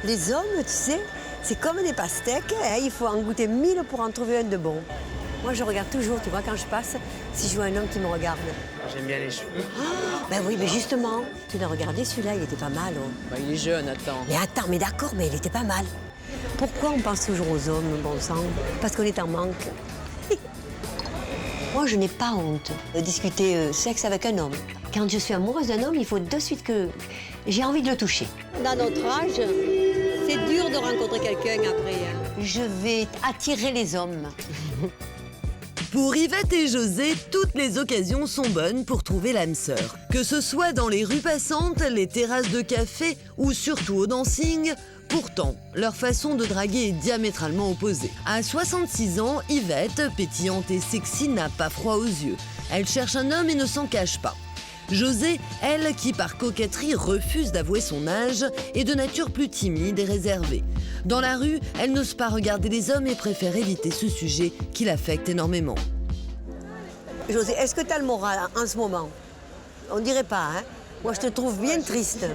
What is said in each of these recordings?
Les hommes, tu sais, c'est comme des pastèques, hein, il faut en goûter 1000 pour en trouver un de bon. Moi, je regarde toujours, tu vois, quand je passe, si je vois un homme qui me regarde. J'aime bien les cheveux. Ben oui, mais justement, tu l'as regardé celui-là, il était pas mal. Oh. Bah, il est jeune, attends. Mais attends, mais d'accord, mais il était pas mal. Pourquoi on pense toujours aux hommes, bon sang? Parce qu'on est en manque. Moi, je n'ai pas honte de discuter sexe avec un homme. Quand je suis amoureuse d'un homme, il faut de suite que j'ai envie de le toucher. Dans notre âge, c'est dur de rencontrer quelqu'un après. Hein. Je vais attirer les hommes. Pour Yvette et José, toutes les occasions sont bonnes pour trouver l'âme sœur. Que ce soit dans les rues passantes, les terrasses de café ou surtout au dancing, pourtant, leur façon de draguer est diamétralement opposée. À 66 ans, Yvette, pétillante et sexy, n'a pas froid aux yeux. Elle cherche un homme et ne s'en cache pas. José, elle, qui par coquetterie refuse d'avouer son âge, est de nature plus timide et réservée. Dans la rue, elle n'ose pas regarder les hommes et préfère éviter ce sujet qui l'affecte énormément. José, est-ce que tu as le moral en ce moment? On dirait pas, hein? Moi, je te trouve bien triste.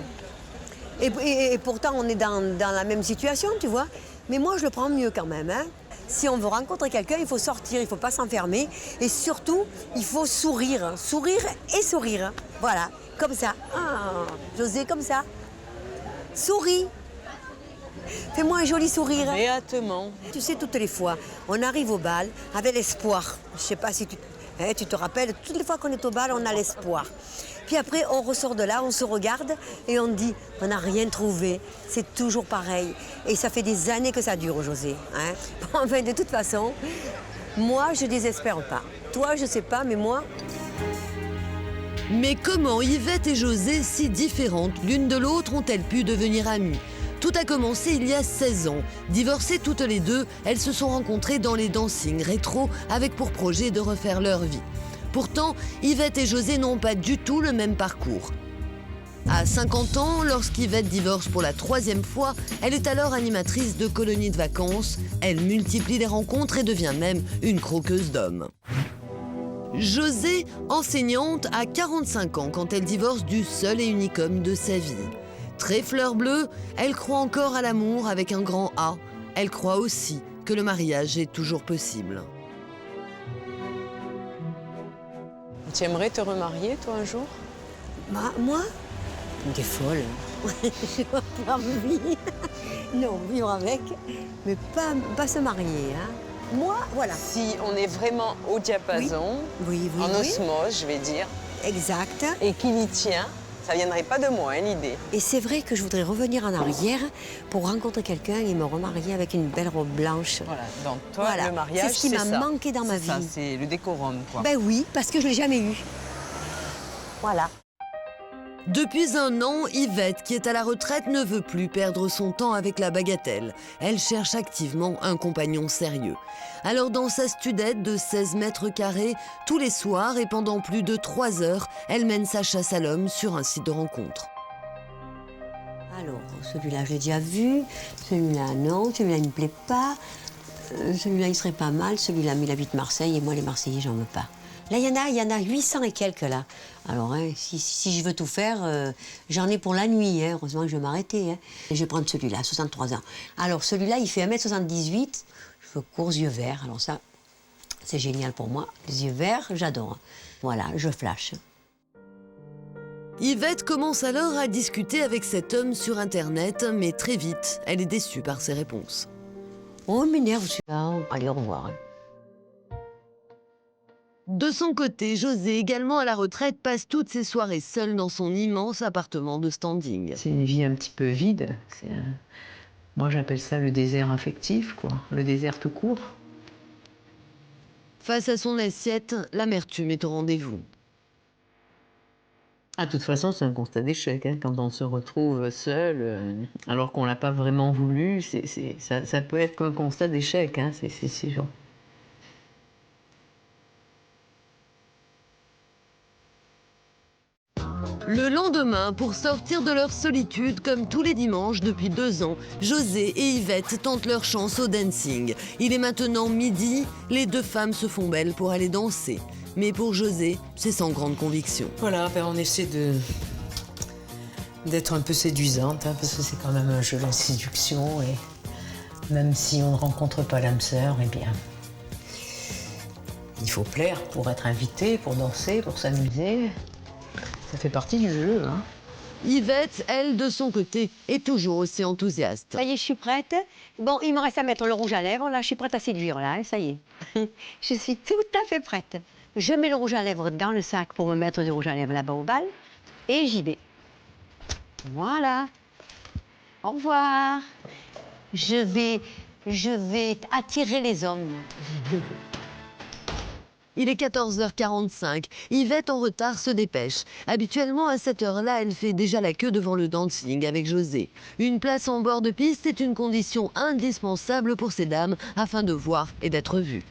Et pourtant, on est dans la même situation, tu vois. Mais moi, je le prends mieux quand même, hein? Si on veut rencontrer quelqu'un, il faut sortir, il ne faut pas s'enfermer. Et surtout, il faut sourire. Sourire et sourire. Voilà, comme ça. Ah, José, comme ça. Souris. Fais-moi un joli sourire. Béatement. Tu sais, toutes les fois, on arrive au bal avec l'espoir. Je ne sais pas si tu te rappelles, toutes les fois qu'on est au bal, on a l'espoir. Puis après, on ressort de là, on se regarde et on dit, on n'a rien trouvé. C'est toujours pareil. Et ça fait des années que ça dure, José. Hein? Enfin, de toute façon, moi, je désespère pas. Toi, je sais pas, mais moi... Mais comment Yvette et José, si différentes l'une de l'autre, ont-elles pu devenir amies? Tout a commencé il y a 16 ans. Divorcées toutes les deux, elles se sont rencontrées dans les dancings rétro avec pour projet de refaire leur vie. Pourtant, Yvette et José n'ont pas du tout le même parcours. À 50 ans, lorsqu'Yvette divorce pour la 3e fois, elle est alors animatrice de colonies de vacances. Elle multiplie les rencontres et devient même une croqueuse d'hommes. José, enseignante, a 45 ans quand elle divorce du seul et unique homme de sa vie. Très fleur bleue, elle croit encore à l'amour avec un grand A. Elle croit aussi que le mariage est toujours possible. Tu aimerais te remarier, toi, un jour? Bah, moi, t'es folle. J'ai pas envie. Non, vivre avec, mais pas se marier. Hein. Moi, voilà. Si on est vraiment au diapason, oui, en osmose, je vais dire, exact. et qu'il y tient, ça viendrait pas de moi, hein, l'idée. Et c'est vrai que je voudrais revenir en arrière pour rencontrer quelqu'un et me remarier avec une belle robe blanche. Voilà, donc toi, Voilà. le mariage, c'est ce qui m'a manqué dans ma vie. C'est le décorum, quoi. Ben oui, parce que je l'ai jamais eu. Voilà. Depuis un an, Yvette, qui est à la retraite, ne veut plus perdre son temps avec la bagatelle. Elle cherche activement un compagnon sérieux. Alors dans sa studette de 16 mètres carrés, tous les soirs et pendant plus de 3 heures, elle mène sa chasse à l'homme sur un site de rencontre. Alors, celui-là, je l'ai déjà vu. Celui-là, non. Celui-là, il ne me plaît pas. Celui-là, il serait pas mal. Celui-là, mais il habite Marseille et moi, les Marseillais, j'en veux pas. Là, il y en a 800 et quelques, là. Alors, hein, si je veux tout faire, j'en ai pour la nuit. Hein. Heureusement que je vais m'arrêter. Hein. Je vais prendre celui-là, 63 ans. Alors, celui-là, il fait 1m78. Cheveux courts, yeux verts. Alors ça, c'est génial pour moi. Les yeux verts, j'adore. Voilà, je flash. Yvette commence alors à discuter avec cet homme sur Internet, mais très vite, elle est déçue par ses réponses. Oh, il m'énerve celui-là. Allez, au revoir. Hein. De son côté, José, également à la retraite, passe toutes ses soirées seul dans son immense appartement de standing. C'est une vie un petit peu vide. Moi, j'appelle ça le désert affectif, quoi. Le désert tout court. Face à son assiette, l'amertume est au rendez-vous. Ah, de toute façon, c'est un constat d'échec. Hein. Quand on se retrouve seul, alors qu'on l'a pas vraiment voulu, ça peut être qu'un constat d'échec. Hein. C'est sûr. Le lendemain, pour sortir de leur solitude, comme tous les dimanches depuis 2 ans, José et Yvette tentent leur chance au dancing. Il est maintenant midi, les 2 femmes se font belles pour aller danser. Mais pour José, c'est sans grande conviction. Voilà, ben on essaie d'être un peu séduisante, hein, parce que c'est quand même un jeu de séduction. Et même si on ne rencontre pas l'âme sœur, eh bien, il faut plaire pour être invité, pour danser, pour s'amuser. Ça fait partie du jeu, hein. Yvette, elle, de son côté, est toujours aussi enthousiaste. Ça y est, je suis prête. Bon, il me reste à mettre le rouge à lèvres. Là, je suis prête à séduire, là, hein, ça y est. Je suis tout à fait prête. Je mets le rouge à lèvres dans le sac pour me mettre du rouge à lèvres là-bas au bal. Et j'y vais. Voilà. Au revoir. Je vais attirer les hommes. Il est 14h45. Yvette, en retard, se dépêche. Habituellement, à cette heure-là, elle fait déjà la queue devant le dancing avec José. Une place en bord de piste est une condition indispensable pour ces dames afin de voir et d'être vues.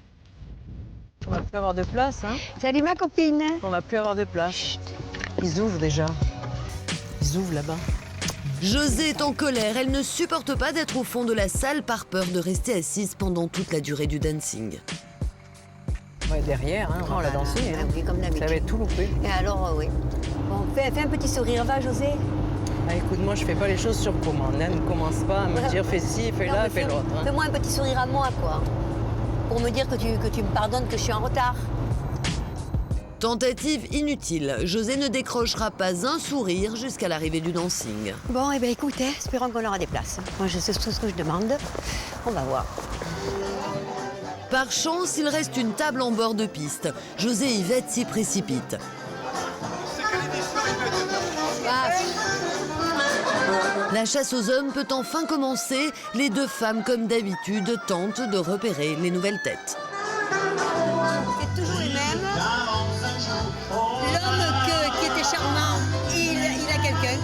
On va plus avoir de place, hein. Salut ma copine. On va plus avoir de place. Ils ouvrent déjà. Ils ouvrent là-bas. José est en colère. Elle ne supporte pas d'être au fond de la salle par peur de rester assise pendant toute la durée du dancing. Ouais, derrière, hein, on va danser. Hein. Oui, comme d'habitude. Ça va être tout loupé. Et alors, oui. Bon, fais un petit sourire, va, José. Ah, écoute, moi, je fais pas les choses sur commande. Hein. Ne commence pas à me dire fais ci, fais là, fais l'autre. Hein. Fais-moi un petit sourire à moi, quoi. Pour me dire que tu me pardonnes que je suis en retard. Tentative inutile. José ne décrochera pas un sourire jusqu'à l'arrivée du dancing. Bon, eh bien, écoute, espérons qu'on aura des places. Moi, je sais tout ce que je demande. On va voir. Par chance, il reste une table en bord de piste. José et Yvette s'y précipitent. La chasse aux hommes peut enfin commencer. Les deux femmes, comme d'habitude, tentent de repérer les nouvelles têtes. C'est toujours les mêmes. L'homme qui était charmant, il a quelqu'un.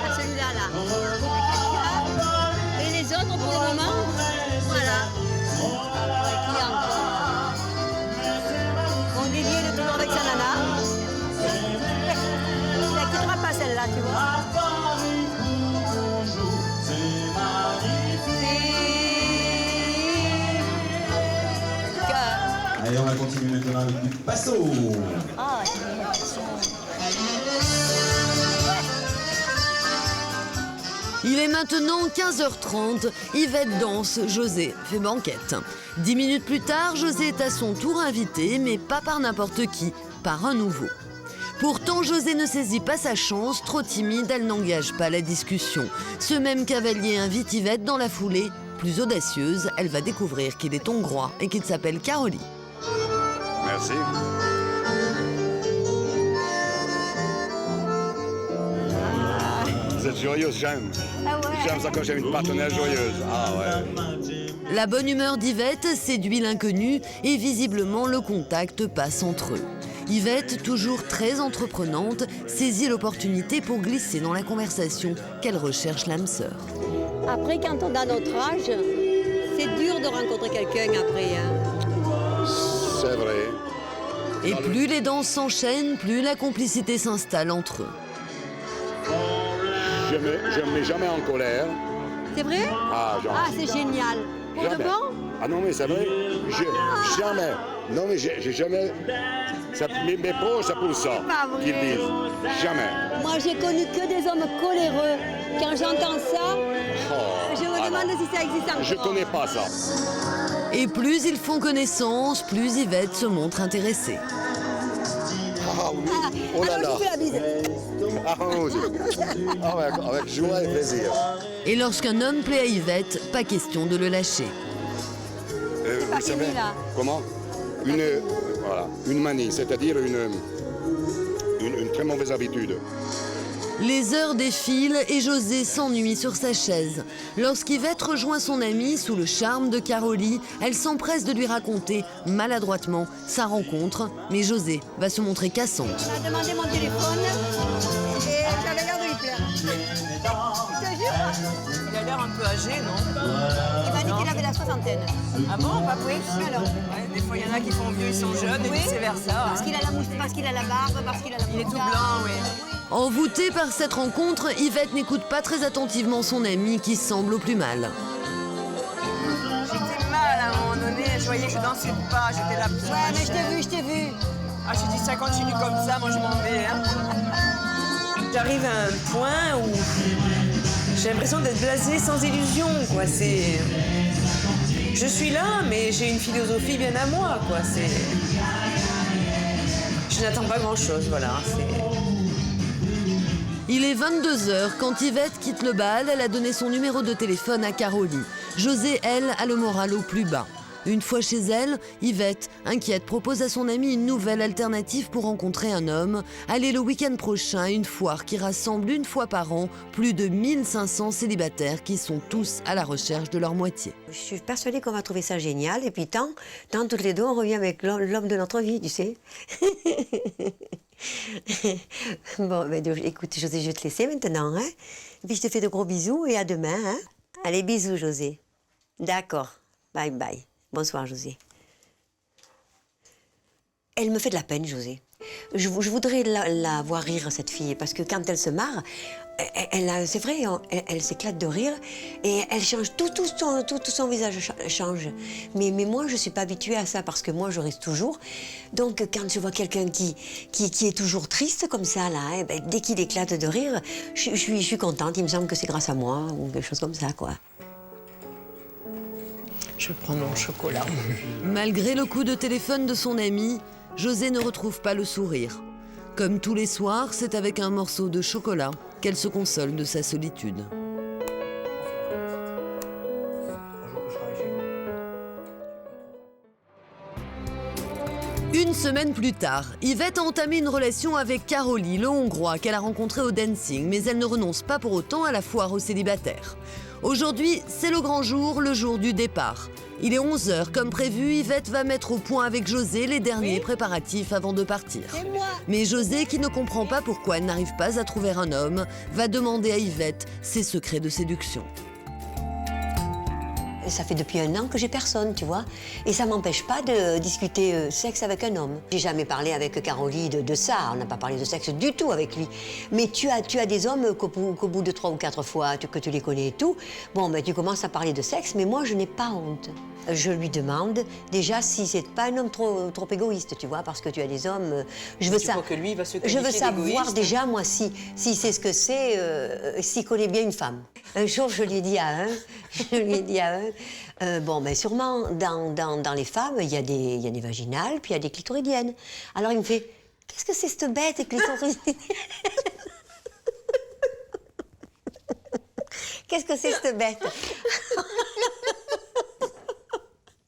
Ah, celui-là, là. Et les autres, pour le moment, voilà. Qui encore? Mon Didier, il est toujours avec sa nana. Il la quittera pas celle-là, tu vois. Allez, on va continuer maintenant avec du passo. Ah, Il est maintenant 15h30. Yvette danse, José fait banquette. 10 minutes plus tard, José est à son tour invité, mais pas par n'importe qui, par un nouveau. Pourtant, José ne saisit pas sa chance, trop timide, elle n'engage pas la discussion. Ce même cavalier invite Yvette dans la foulée. Plus audacieuse, elle va découvrir qu'il est hongrois et qu'il s'appelle Karoli. Merci. Vous êtes joyeuse, j'aime. J'aime ça quand j'ai une partenaire joyeuse. Ah ouais. La bonne humeur d'Yvette séduit l'inconnu et visiblement le contact passe entre eux. Yvette, toujours très entreprenante, saisit l'opportunité pour glisser dans la conversation qu'elle recherche l'âme sœur. après, quand on a notre âge, c'est dur de rencontrer quelqu'un après. Hein. C'est vrai. Et plus les danses s'enchaînent, plus la complicité s'installe entre eux. Je me mets jamais en colère. C'est vrai? Ah, genre. Ah, c'est génial. Pour de Jamais. bon? Ah non, mais c'est vrai. Jamais. Non, mais j'ai jamais. Mes proches, ça pour ça. pas vrai. Qu'ils disent. Jamais. Moi, j'ai connu que des hommes coléreux. Quand j'entends ça, je me ah demande non. si ça existe encore. Je connais pas ça. Et plus ils font connaissance, plus Yvette se montre intéressée. Ah oui. Oh là là. Alors, je fais la bise. Ah oui. Ah ouais, avec joie et plaisir. Et lorsqu'un homme plaît à Yvette, pas question de le lâcher. pas Vous savez, fini, là. comment une manie, c'est-à-dire une très mauvaise habitude. Les heures défilent et José s'ennuie sur sa chaise. Lorsqu'Yvette rejoint son amie sous le charme de Karoli, elle s'empresse de lui raconter, maladroitement, sa rencontre. Mais José va se montrer cassante. Il m'a demandé mon téléphone et j'avais l'air de lui plaire. Je te jure. Il a l'air un peu âgé, non? Il m'a dit qu'il avait la soixantaine. Ah bon, pas Oui, alors. Ouais, des fois, il y en a qui font vieux, ils sont jeunes et Oui. vice-versa. Parce qu'il a la mouche, parce qu'il a la barbe, parce qu'il a la Il est tout moustache. blanc, oui. Envoûtée par cette rencontre, Yvette n'écoute pas très attentivement son ami qui semble au plus mal. J'étais mal à un moment donné, je voyais que je dansais pas, j'étais là. Ouais, mais je t'ai vu. Ah, j'ai dit ça continue comme ça, moi je m'en vais. Hein. J'arrive à un point où j'ai l'impression d'être blasée sans illusion, quoi. C'est... Je suis là, mais j'ai une philosophie bien à moi, quoi. C'est... Je n'attends pas grand-chose, voilà. Il est 22h quand Yvette quitte le bal. Elle a donné son numéro de téléphone à Carolie. José, elle, a le moral au plus bas. Une fois chez elle, Yvette, inquiète, propose à son amie une nouvelle alternative pour rencontrer un homme. Aller le week-end prochain à une foire qui rassemble une fois par an plus de 1500 célibataires qui sont tous à la recherche de leur moitié. Je suis persuadée qu'on va trouver ça génial. Et puis tant toutes les deux, on revient avec l'homme de notre vie, tu sais. Bon, ben, écoute, José, je vais te laisser maintenant. Hein? Et puis je te fais de gros bisous et à demain. Hein? Allez, bisous, José. D'accord. Bye bye. Bonsoir, José. Elle me fait de la peine, José. Je voudrais la voir rire, cette fille, parce que quand elle se marre, c'est vrai, elle s'éclate de rire et elle change, tout son visage change. Mais moi, je ne suis pas habituée à ça, parce que moi, je reste toujours. Donc, quand je vois quelqu'un qui est toujours triste comme ça, là, hein, ben, dès qu'il éclate de rire, je suis contente. Il me semble que c'est grâce à moi, ou quelque chose comme ça, quoi. Je prends mon chocolat. Malgré le coup de téléphone de son ami, José ne retrouve pas le sourire. Comme tous les soirs, c'est avec un morceau de chocolat qu'elle se console de sa solitude. Une semaine plus tard, Yvette a entamé une relation avec Carolie, le Hongrois, qu'elle a rencontré au dancing, mais elle ne renonce pas pour autant à la foire aux célibataires. Aujourd'hui, c'est le grand jour, le jour du départ. Il est 11h, comme prévu, Yvette va mettre au point avec José les derniers préparatifs avant de partir. Mais José, qui ne comprend pas pourquoi elle n'arrive pas à trouver un homme, va demander à Yvette ses secrets de séduction. Ça fait depuis 1 an que j'ai personne, tu vois. Et ça m'empêche pas de discuter sexe avec un homme. J'ai jamais parlé avec Carolie de ça. On n'a pas parlé de sexe du tout avec lui. Mais tu as des hommes qu'au bout de 3 ou 4 fois que tu les connais et tout, bon, ben, tu commences à parler de sexe, mais moi, je n'ai pas honte. Je lui demande déjà si c'est pas un homme trop égoïste, tu vois, parce que tu as des hommes... Je veux savoir déjà, moi, si c'est ce que c'est, s'il connaît bien une femme. Un jour, je lui ai dit à un, bon, ben sûrement, dans les femmes, il y a des vaginales, puis il y a des clitoridiennes. Alors il me fait, qu'est-ce que c'est cette bête clitoridienne? Qu'est-ce que c'est cette bête?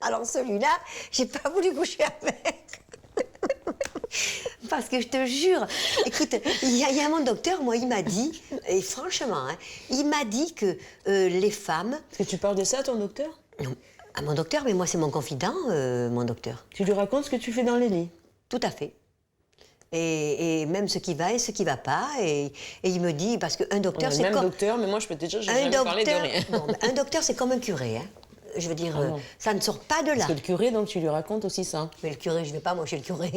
Alors celui-là, j'ai pas voulu coucher avec. Parce que je te jure, écoute, il y a mon docteur, moi, il m'a dit, et franchement, hein, il m'a dit que les femmes... Est-ce que tu parles de ça à ton docteur? Non, à mon docteur, mais moi, c'est mon confident, mon docteur. Tu lui racontes ce que tu fais dans les lits? Tout à fait. Et même ce qui va et ce qui va pas. Et il me dit, parce qu'un docteur, c'est comme... Même docteur, mais moi, je peux te dire, j'ai jamais parlé de rien. Bon, un docteur, c'est comme un curé, hein. Je veux dire, ça ne sort pas de là. Parce que le curé, donc, tu lui racontes aussi ça. Mais le curé, je ne vais pas, moi, chez le curé.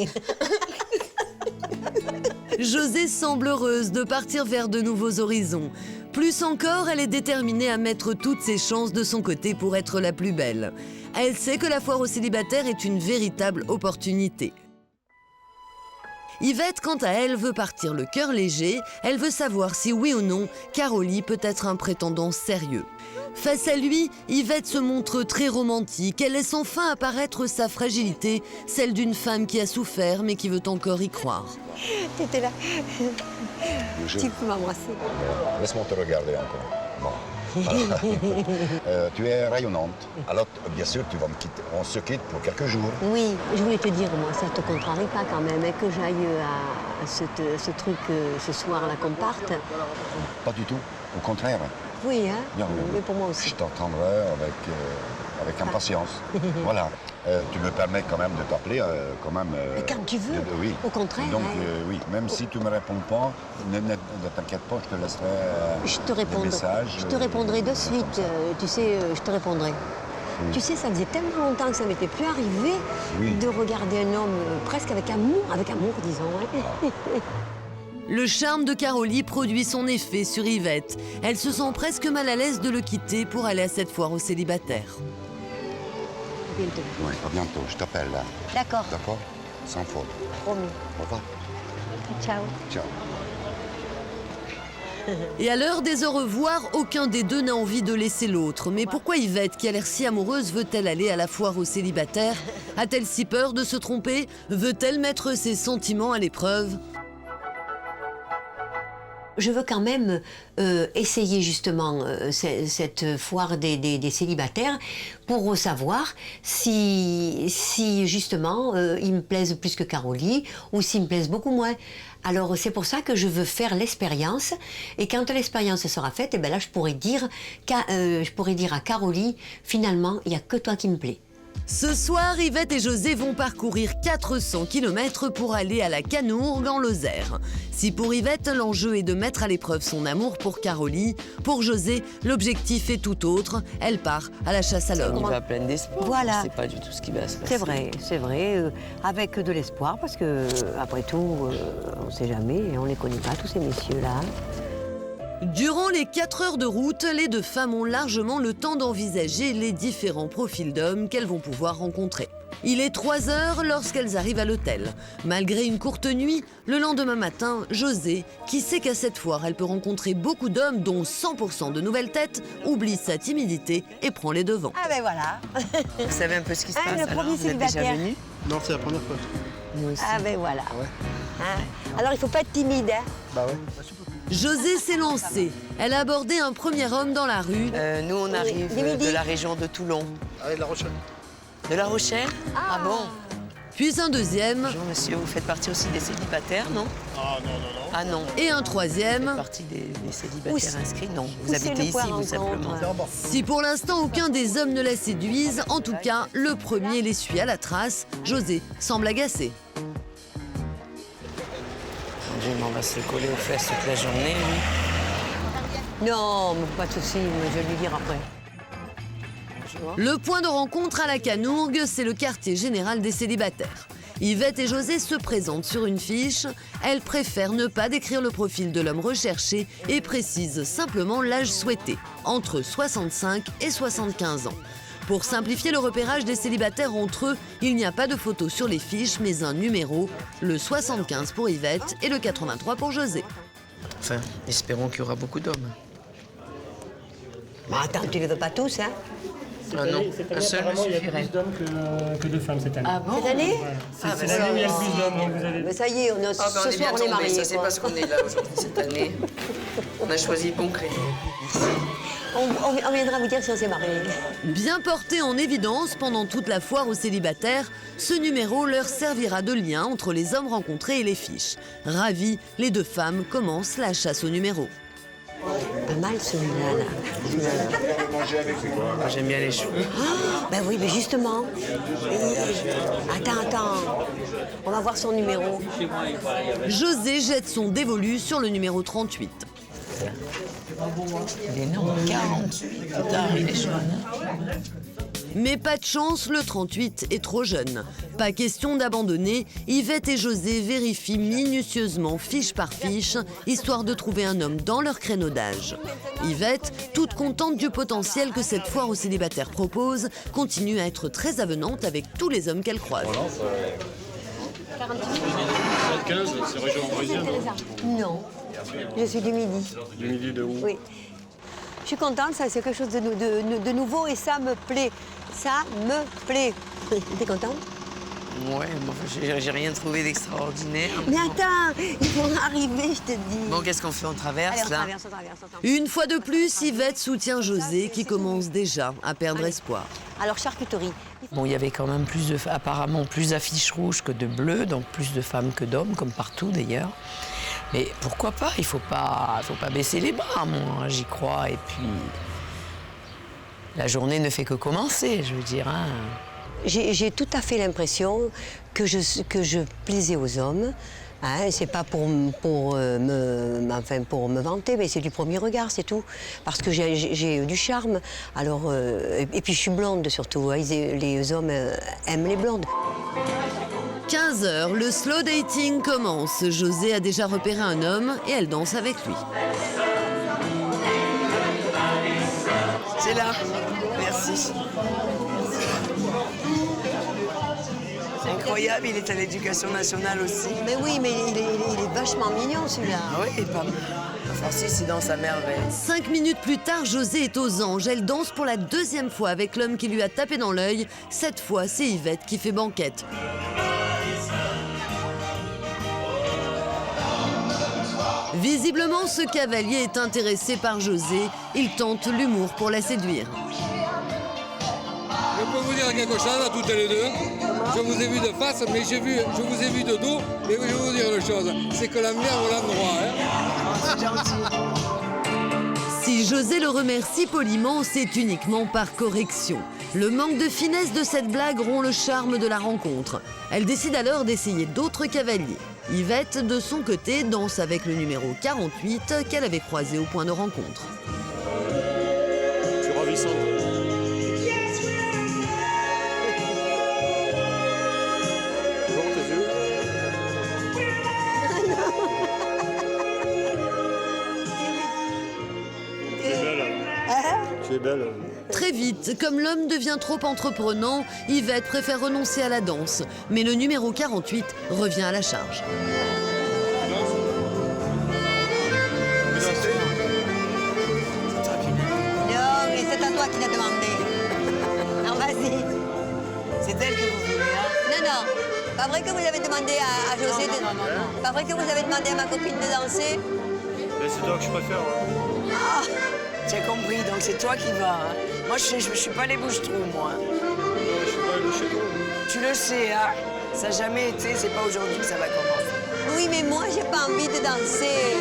José semble heureuse de partir vers de nouveaux horizons. Plus encore, elle est déterminée à mettre toutes ses chances de son côté pour être la plus belle. Elle sait que la foire aux célibataires est une véritable opportunité. Yvette, quant à elle, veut partir le cœur léger. Elle veut savoir si, oui ou non, Carolie peut être un prétendant sérieux. Face à lui, Yvette se montre très romantique. Elle laisse enfin apparaître sa fragilité, celle d'une femme qui a souffert mais qui veut encore y croire. T'étais là. Tu peux m'embrasser. Laisse-moi te regarder encore. Bon. Voilà. Tu es rayonnante. Alors, bien sûr, tu vas me quitter. On se quitte pour quelques jours. Oui, je voulais te dire, moi, ça te contrarie pas quand même, hein, que j'aille à ce truc ce soir-là qu'on parte. Pas du tout. Au contraire. Oui, hein? Bien, mais pour moi aussi. Je t'entendrai avec impatience. Voilà. Tu me permets quand même de t'appeler, quand même... mais quand tu veux, oui. Au contraire. Donc, hein. oui, même si tu ne me réponds pas, ne t'inquiète pas, je te laisserai des messages. Je te répondrai de suite, tu sais, je te répondrai. Oui. Tu sais, ça faisait tellement longtemps que ça m'était plus arrivé de regarder un homme presque avec amour, disons. Hein. Le charme de Carolie produit son effet sur Yvette. Elle se sent presque mal à l'aise de le quitter pour aller à cette foire aux célibataires. À bientôt. Oui, à bientôt. Je t'appelle là. D'accord. D'accord? Sans faute. Promis. Au revoir. Ciao. Ciao. Et à l'heure des au revoir, aucun des deux n'a envie de laisser l'autre. Mais pourquoi Yvette, qui a l'air si amoureuse, veut-elle aller à la foire aux célibataires? A-t-elle si peur de se tromper? Veut-elle mettre ses sentiments à l'épreuve? Je veux quand même essayer justement cette foire des célibataires pour savoir si justement ils me plaisent plus que Caroline ou s'ils me plaisent beaucoup moins. Alors c'est pour ça que je veux faire l'expérience et quand l'expérience sera faite, eh ben là je pourrais dire à Caroline, finalement il n'y a que toi qui me plais. Ce soir, Yvette et José vont parcourir 400 km pour aller à la Canourgue en Lozère. Si pour Yvette, l'enjeu est de mettre à l'épreuve son amour pour Caroline, pour José, l'objectif est tout autre. Elle part à la chasse à l'homme. On va pleine d'espoir. Voilà. On ne sait pas du tout ce qui va se passer. C'est vrai, avec de l'espoir parce que après tout, on ne sait jamais et on ne les connaît pas tous ces messieurs-là. Durant les 4 heures de route, les deux femmes ont largement le temps d'envisager les différents profils d'hommes qu'elles vont pouvoir rencontrer. Il est 3 heures lorsqu'elles arrivent à l'hôtel. Malgré une courte nuit, le lendemain matin, José, qui sait qu'à cette foire, elle peut rencontrer beaucoup d'hommes, dont 100% de nouvelles têtes, oublie sa timidité et prend les devants. Ah ben voilà. Vous savez un peu ce qui se passe Le alors? premier Vous êtes déjà célibataire. venu? Non, c'est la première fois. Moi aussi. Ah ben voilà. Hein? Alors il faut pas être timide. Hein? Bah ouais. José s'est lancée. Elle a abordé un premier homme dans la rue. Nous, on arrive midi. de la région de Toulon. Allez, de La Rochelle. De La Rochelle? Ah bon? Puis un deuxième Bonjour monsieur, vous faites partie aussi des célibataires, non? Ah non, non, non. Ah non. et un Vous troisième. faites partie des célibataires c'est- inscrits? Non. où Vous c'est habitez le ici, point vous, simplement. rencontre? C'est en bas. Si pour l'instant aucun des hommes ne la séduise, en tout cas, le premier les suit à la trace. José semble agacé. Mon Dieu, mais on va se coller aux fesses toute la journée, lui. Non, mais pas de souci, je vais lui dire après. Le point de rencontre à la Canourgue, c'est le quartier général des célibataires. Yvette et José se présentent sur une fiche. Elles préfèrent ne pas décrire le profil de l'homme recherché et précisent simplement l'âge souhaité, entre 65 et 75 ans. Pour simplifier le repérage des célibataires entre eux, il n'y a pas de photo sur les fiches, mais un numéro, le 75 pour Yvette et le 83 pour José. Enfin, espérons qu'il y aura beaucoup d'hommes. Mais attends, tu les veux pas tous, hein? Ah non, un seul me apparemment, il y a suffirait. plus d'hommes que de femmes cette année. Ah bon? Cette année? C'est l'année où il y a le plus d'hommes, donc vous avez... Mais ça y est, Ah, ben, ce soir on est mariés. ça c'est quoi. parce qu'on est là aujourd'hui cette année. On a choisi le bon créneau. On viendra vous dire si on s'est mariés. Bien porté en évidence pendant toute la foire aux célibataires, ce numéro leur servira de lien entre les hommes rencontrés et les fiches. Ravis, les deux femmes commencent la chasse au numéro. Pas mal celui-là, là. Moi j'aime bien les cheveux. Ben oui, mais justement. Attends. On va voir son numéro. José jette son dévolu sur le numéro 38. Il est énorme, 48. Putain, il est jeune. Mais pas de chance, le 38 est trop jeune. Pas question d'abandonner, Yvette et José vérifient minutieusement fiche par fiche, histoire de trouver un homme dans leur créneau d'âge. Yvette, toute contente du potentiel que cette foire aux célibataires propose, continue à être très avenante avec tous les hommes qu'elle croise. 15, c'est région parisienne. Non. Je suis du Midi. Du Midi de où? Oui. Je suis contente, ça c'est quelque chose de nouveau et ça me plaît. Ça me plaît. T'es contente? Ouais, moi j'ai rien trouvé d'extraordinaire. Mais attends, ils vont arriver, je te dis. Bon, qu'est-ce qu'on fait? On traverse Allez, on là? traverse. Une fois de plus, Yvette soutient José qui commence déjà à perdre espoir. Alors, charcuterie. Bon, il y avait quand même apparemment plus d'affiches rouges que de bleues, donc plus de femmes que d'hommes, comme partout d'ailleurs. Mais pourquoi pas? Il faut pas baisser les bras, moi, j'y crois. Et puis, la journée ne fait que commencer, je veux dire. Hein. J'ai tout à fait l'impression que je plaisais aux hommes. Hein, c'est pas pour me vanter, mais c'est du premier regard, c'est tout. Parce que j'ai du charme. Alors, et puis je suis blonde surtout. Hein, les hommes aiment les blondes. 15 heures, le slow dating commence. José a déjà repéré un homme et elle danse avec lui. C'est là. Merci. C'est incroyable, il est à l'éducation nationale aussi. Mais oui, mais il est vachement mignon celui-là. Ah oui, il est pas mal. Francis, il danse à merveille. 5 minutes plus tard, José est aux anges. Elle danse pour la 2e fois avec l'homme qui lui a tapé dans l'œil. Cette fois, c'est Yvette qui fait banquette. Visiblement, ce cavalier est intéressé par José. Il tente l'humour pour la séduire. Je peux vous dire quelque chose à toutes les deux. Je vous ai vu de face, mais je vous ai vu de dos. Mais je vais vous dire une chose, c'est que la mer vaut l'endroit. Si José le remercie poliment, c'est uniquement par correction. Le manque de finesse de cette blague rompt le charme de la rencontre. Elle décide alors d'essayer d'autres cavaliers. Yvette, de son côté, danse avec le numéro 48 qu'elle avait croisé au point de rencontre. Tu es ravissante. Toujours tes yeux. Tu es belle. Tu es belle. Très vite, comme l'homme devient trop entreprenant, Yvette préfère renoncer à la danse. Mais le numéro 48 revient à la charge. Non, mais c'est à toi qui l'as demandé. Non, vas-y. C'est elle que vous voulez, hein? Non. Pas vrai que vous avez demandé à José de... Non. Pas vrai que vous avez demandé à ma copine de danser? Mais c'est toi que je préfère. Hein. Tu as compris, donc c'est toi qui vas. Hein? Moi, je suis pas les bouches-trous, moi. Je suis pas allé chez toi. Tu le sais, hein? Ça n'a jamais été, c'est pas aujourd'hui que ça va commencer. Oui, mais moi, j'ai pas envie de danser.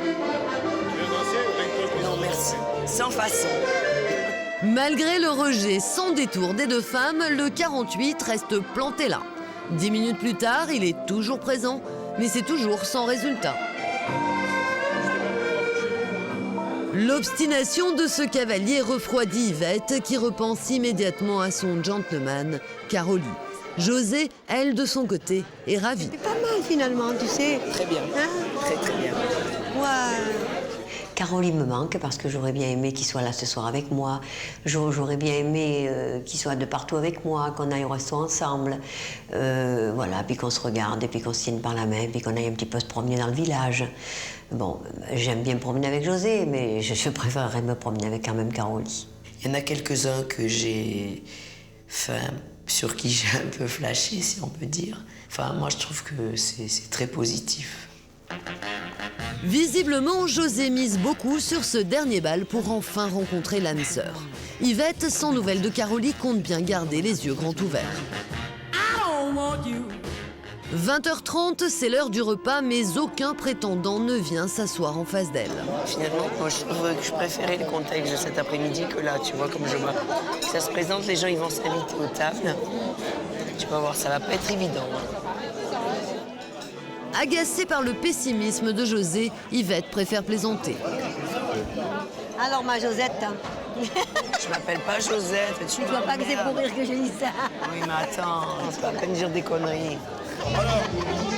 Tu viens danser avec toi? Non, merci. Sans façon. Malgré le rejet sans détour des deux femmes, le 48 reste planté là. 10 minutes plus tard, il est toujours présent, mais c'est toujours sans résultat. L'obstination de ce cavalier refroidit Yvette, qui repense immédiatement à son gentleman, Caroli. José, elle, de son côté, est ravie. C'est pas mal, finalement, tu sais. Très bien. Hein? Très bien. Ouais. Caroline me manque parce que j'aurais bien aimé qu'il soit là ce soir avec moi. J'aurais bien aimé qu'il soit de partout avec moi, qu'on aille au resto ensemble. Voilà, puis qu'on se regarde, et puis qu'on se tienne par la main, puis qu'on aille un petit peu se promener dans le village. Bon, j'aime bien me promener avec José, mais je préférerais me promener avec quand même Caroline. Il y en a quelques-uns que j'ai... Enfin, sur qui j'ai un peu flashé, si on peut dire. Enfin, moi, je trouve que c'est très positif. Visiblement, José mise beaucoup sur ce dernier bal pour enfin rencontrer l'âme sœur. Yvette, sans nouvelles de Caroline, compte bien garder les yeux grands ouverts. 20h30, c'est l'heure du repas, mais aucun prétendant ne vient s'asseoir en face d'elle. Finalement, moi, je trouve que je préférais le contexte de cet après-midi que là, tu vois, comme je vois. Ça se présente, les gens, ils vont s'inviter aux tables. Tu vas voir, ça va pas être évident. Agacée par le pessimisme de José, Yvette préfère plaisanter. Alors, ma Josette, Je m'appelle pas Josette. Tu vois pas que c'est pour rire que je dis ça. Oui, mais attends, c'est pas la peine de dire des conneries. Alors,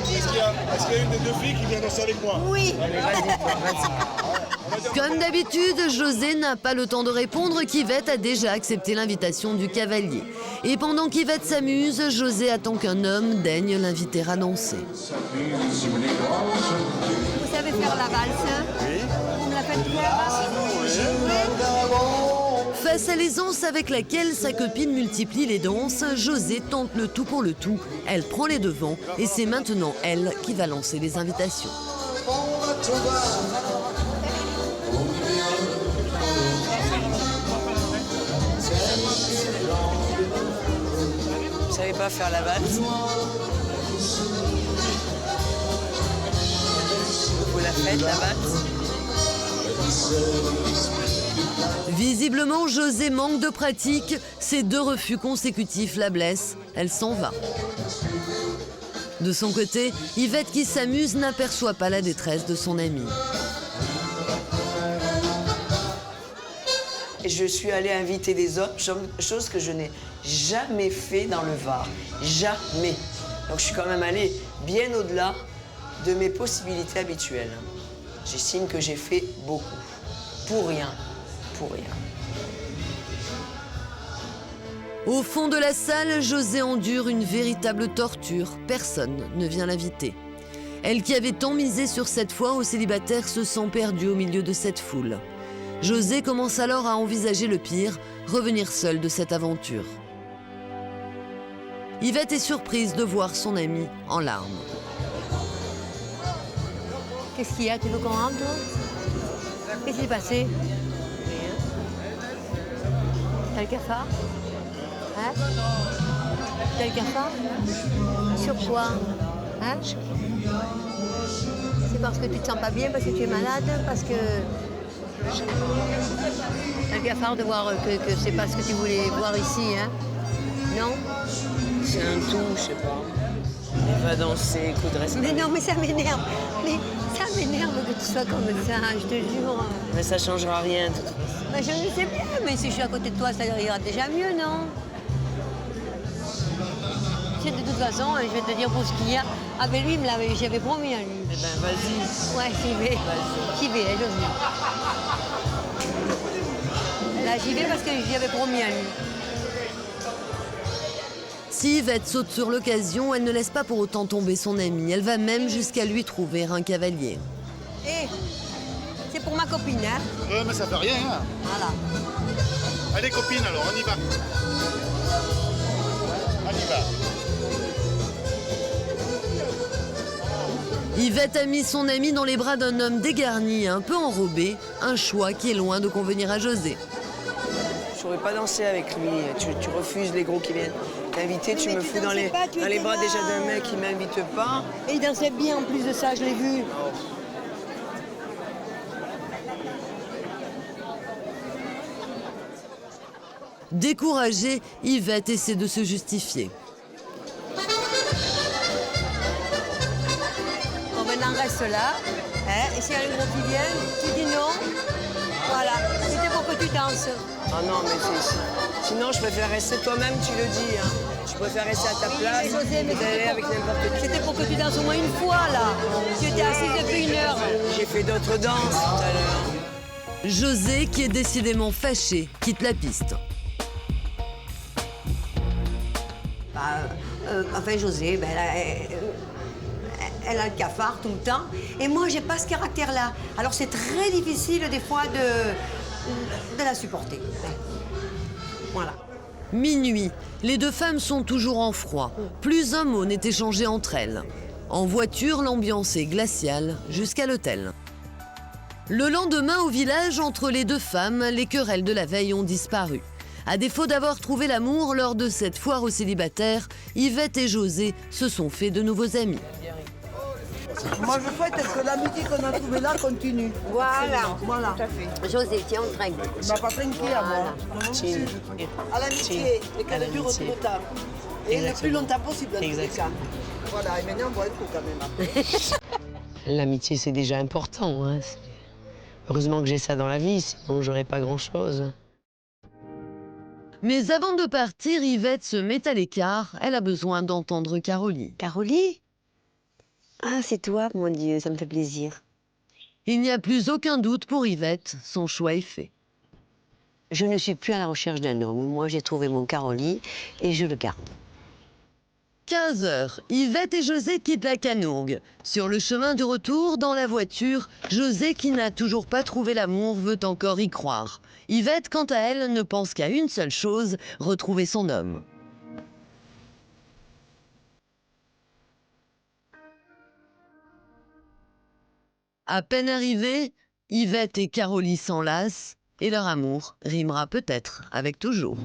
est-ce qu'il y a une des deux filles qui vient danser avec moi? Oui. Allez, vas-y, toi, vas-y. Comme d'habitude, José n'a pas le temps de répondre qu'Yvette a déjà accepté l'invitation du cavalier. Et pendant qu'Yvette s'amuse, José attend qu'un homme daigne l'inviter à danser. Vous savez faire la valse? Oui. Vous me la faites faire? Face à l'aisance avec laquelle sa copine multiplie les danses, José tente le tout pour le tout. Elle prend les devants et c'est maintenant elle qui va lancer les invitations. Vous savez pas faire la valse? Vous la faites, la valse? Visiblement, José manque de pratique. Ces 2 refus consécutifs la blessent. Elle s'en va. De son côté, Yvette, qui s'amuse, n'aperçoit pas la détresse de son amie. Et je suis allée inviter des hommes, chose que je n'ai jamais fait dans le Var. Jamais. Donc je suis quand même allée bien au-delà de mes possibilités habituelles. J'estime que j'ai fait beaucoup. Pour rien. Pour rien. Au fond de la salle, José endure une véritable torture. Personne ne vient l'inviter. Elle qui avait tant misé sur cette foire aux célibataires se sent perdue au milieu de cette foule. José commence alors à envisager le pire, revenir seule de cette aventure. Yvette est surprise de voir son amie en larmes. Qu'est-ce qu'il y a? Tu veux qu'on rentre? Qu'est-ce qui s'est passé? T'as le cafard? Hein? T'as le cafard? Sur quoi? Hein? C'est parce que tu te sens pas bien, parce que tu es malade, parce que... T'as le cafard de voir que c'est pas ce que tu voulais voir ici, hein? Non? C'est un tout, je sais pas. Elle va danser, coup de respect. Mais non, mais ça m'énerve. Mais ça m'énerve que tu sois comme ça, je te jure. Mais ça changera rien, de toute façon. Ben, je le sais bien, mais si je suis à côté de toi, ça ira déjà mieux, non? Tu sais, de toute façon, je vais te dire pour ce qu'il y a. Avec lui, j'avais promis à lui. Eh ben, vas-y. Ouais, j'y vais. J'y vais, j'ose bien. Là, j'y vais parce que j'y avais promis à lui. Si Yvette saute sur l'occasion, elle ne laisse pas pour autant tomber son amie. Elle va même jusqu'à lui trouver un cavalier. Hé, c'est pour ma copine, hein? Ouais, mais ça fait rien, hein. Voilà. Allez, copine, alors, on y va. On y va. Yvette a mis son amie dans les bras d'un homme dégarni, un peu enrobé, un choix qui est loin de convenir à José. Je pourrais pas danser avec lui. Tu refuses les gros qui viennent t'inviter. Tu me fous dans les bras déjà d'un mec qui m'invite pas. Et il dansait bien en plus de ça, je l'ai vu. Découragée, Yvette essaie de se justifier. Bon, maintenant reste là. Hein, et s'il y a un gros qui vient, tu dis non. Voilà, c'était pour que tu danses. Ah non, mais sinon je préfère rester toi-même, tu le dis. Hein. Je préfère rester à ta place mais José, mais d'aller avec n'importe qui. C'était pour que tu danses au moins une fois, là. Tu étais assise depuis 1 heure. J'ai fait d'autres danses tout à l'heure. José, qui est décidément fâché, quitte la piste. Enfin, José, ben, elle a le cafard tout le temps. Et moi, j'ai pas ce caractère-là. Alors, c'est très difficile, des fois, de la supporter. Voilà. Minuit, les deux femmes sont toujours en froid. Plus un mot n'est échangé entre elles. En voiture, l'ambiance est glaciale jusqu'à l'hôtel. Le lendemain, au village, entre les deux femmes, les querelles de la veille ont disparu. À défaut d'avoir trouvé l'amour lors de cette foire aux célibataires, Yvette et José se sont fait de nouveaux amis. Moi, je souhaite que l'amitié qu'on a trouvée là continue. Voilà. Voilà. José, tiens, on trinque. Il m'a pas trinqué à moi. À l'amitié, et qu'elle dure tout le temps. Et le plus longtemps possible, dans tous les cas. Voilà, et maintenant, on boit un coup quand même après. L'amitié, c'est déjà important. Hein. Heureusement que j'ai ça dans la vie, sinon j'aurais pas grand-chose. Mais avant de partir, Yvette se met à l'écart. Elle a besoin d'entendre Carolie. Carolie? Ah, c'est toi, mon Dieu, ça me fait plaisir. Il n'y a plus aucun doute pour Yvette, son choix est fait. Je ne suis plus à la recherche d'un homme. Moi, j'ai trouvé mon Carolie et je le garde. 15h, Yvette et José quittent la Canourgue. Sur le chemin du retour, dans la voiture, José, qui n'a toujours pas trouvé l'amour, veut encore y croire. Yvette, quant à elle, ne pense qu'à une seule chose, retrouver son homme. À peine arrivés, Yvette et Carolie s'enlacent et leur amour rimera peut-être avec toujours.